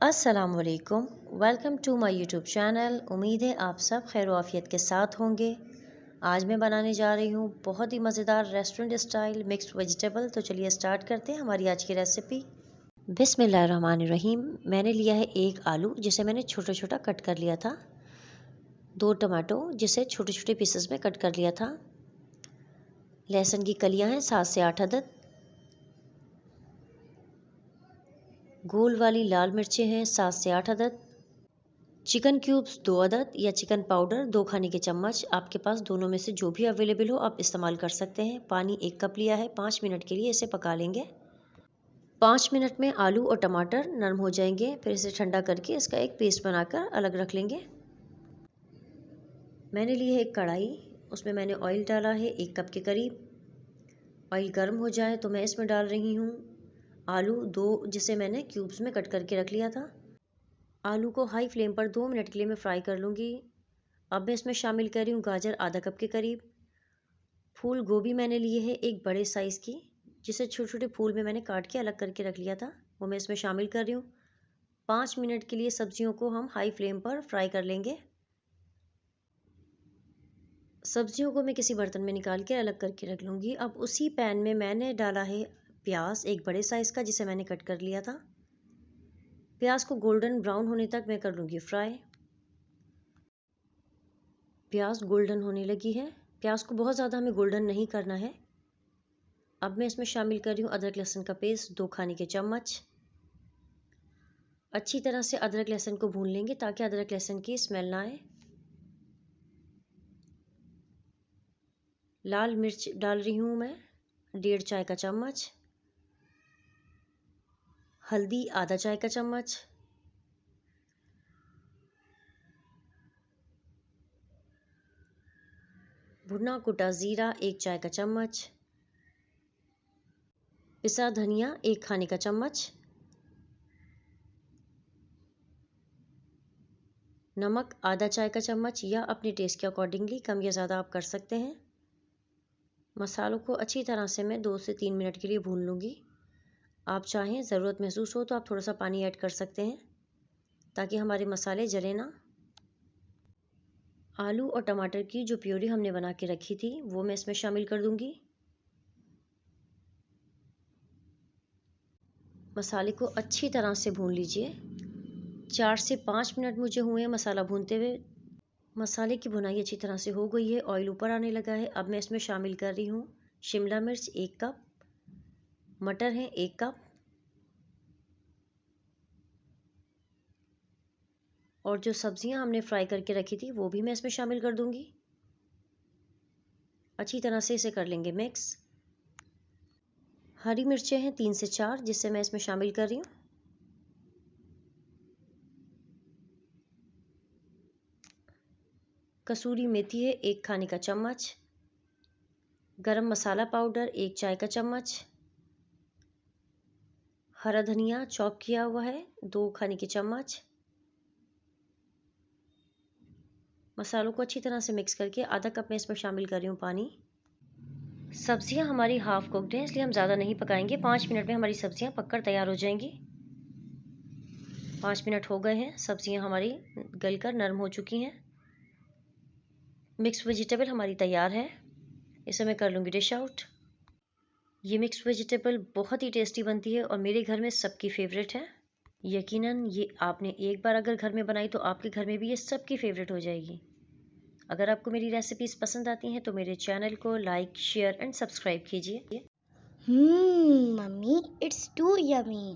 अस्सलामुअलैकुम, welcome to my YouTube channel. उम्मीद है आप सब खैर आफियत के साथ होंगे। आज मैं बनाने जा रही हूँ बहुत ही मज़ेदार रेस्टोरेंट स्टाइल मिक्स्ड वेजिटेबल। तो चलिए स्टार्ट करते हैं हमारी आज की रेसिपी। बिस्मिल्लाहिर्रहमानिर्रहीम। मैंने लिया है एक आलू जिसे मैंने छोटा छोटा कट कर लिया था, 2 टमाटो जिसे छोटे छोटे पीसेस में कट कर लिया था, लहसुन की कलियाँ हैं 7 से 8 अदद, गोल वाली लाल मिर्चें हैं 7 से 8 अदद, चिकन क्यूब्स 2 अदद या चिकन पाउडर 2 खाने के चम्मच, आपके पास दोनों में से जो भी अवेलेबल हो आप इस्तेमाल कर सकते हैं। पानी 1 कप लिया है। 5 मिनट के लिए इसे पका लेंगे। 5 मिनट में आलू और टमाटर नरम हो जाएंगे। फिर इसे ठंडा करके इसका एक पेस्ट बनाकर अलग रख लेंगे। मैंने ली है एक कढ़ाई, उसमें मैंने ऑयल डाला है 1 कप के करीब। ऑयल गर्म हो जाए तो मैं इसमें डाल रही हूँ आलू 2 जिसे मैंने क्यूब्स में कट करके रख लिया था। आलू को हाई फ्लेम पर 2 मिनट के लिए मैं फ्राई कर लूँगी। अब मैं इसमें शामिल कर रही हूँ गाजर आधा कप के करीब। फूल गोभी मैंने लिए है एक बड़े साइज़ की, जिसे छोटे छोटे फूल में मैंने काट के अलग करके रख लिया था, वो मैं इसमें शामिल कर रही हूँ। 5 मिनट के लिए सब्जियों को हम हाई फ्लेम पर फ्राई कर लेंगे। सब्जियों को मैं किसी बर्तन में निकाल के अलग करके रख लूँगी। अब उसी पैन में मैंने डाला है प्याज एक बड़े साइज़ का, जिसे मैंने कट कर लिया था। प्याज को गोल्डन ब्राउन होने तक मैं कर लूँगी फ्राई। प्याज गोल्डन होने लगी है। प्याज को बहुत ज़्यादा हमें गोल्डन नहीं करना है। अब मैं इसमें शामिल कर रही हूँ अदरक लहसुन का पेस्ट 2 खाने के चम्मच। अच्छी तरह से अदरक लहसुन को भून लेंगे ताकि अदरक लहसुन की स्मेल ना आए। लाल मिर्च डाल रही हूँ मैं 1.5 चाय का चम्मच। हल्दी आधा चाय का चम्मच। भुना कुटा ज़ीरा 1 चाय का चम्मच। पिसा धनिया 1 खाने का चम्मच। नमक आधा चाय का चम्मच या अपने टेस्ट के अकॉर्डिंगली कम या ज़्यादा आप कर सकते हैं। मसालों को अच्छी तरह से मैं 2 से 3 मिनट के लिए भून लूँगी। आप चाहें ज़रूरत महसूस हो तो आप थोड़ा सा पानी ऐड कर सकते हैं ताकि हमारे मसाले जले ना। आलू और टमाटर की जो प्यूरी हमने बना के रखी थी वो मैं इसमें शामिल कर दूंगी। मसाले को अच्छी तरह से भून लीजिए। 4 से 5 मिनट मुझे हुए मसाला भूनते हुए। मसाले की भुनाई अच्छी तरह से हो गई है, ऑयल ऊपर आने लगा है। अब मैं इसमें शामिल कर रही हूँ शिमला मिर्च 1 कप, मटर है 1 कप, और जो सब्जियां हमने फ्राई करके रखी थी वो भी मैं इसमें शामिल कर दूंगी। अच्छी तरह से इसे कर लेंगे मिक्स। हरी मिर्चें हैं 3 से 4 जिसे मैं इसमें शामिल कर रही हूँ। कसूरी मेथी है 1 खाने का चम्मच। गरम मसाला पाउडर 1 चाय का चम्मच। हरा धनिया चॉप किया हुआ है 2 खाने के चम्मच। मसालों को अच्छी तरह से मिक्स करके आधा कप में इसमें शामिल कर रही हूँ पानी। सब्जियां हमारी हाफ कुक्ड हैं इसलिए हम ज़्यादा नहीं पकाएंगे। 5 मिनट में हमारी सब्जियां पककर तैयार हो जाएंगी। 5 मिनट हो गए हैं, सब्जियां हमारी गलकर नरम हो चुकी हैं। मिक्स वेजिटेबल हमारी तैयार है। इसे मैं कर लूँगी डिश आउट। ये मिक्स वेजिटेबल बहुत ही टेस्टी बनती है और मेरे घर में सबकी फेवरेट है। यकीनन ये आपने एक बार अगर घर में बनाई तो आपके घर में भी ये सबकी फेवरेट हो जाएगी। अगर आपको मेरी रेसिपीज़ पसंद आती हैं तो मेरे चैनल को लाइक शेयर एंड सब्सक्राइब कीजिए। Mummy, it's too yummy.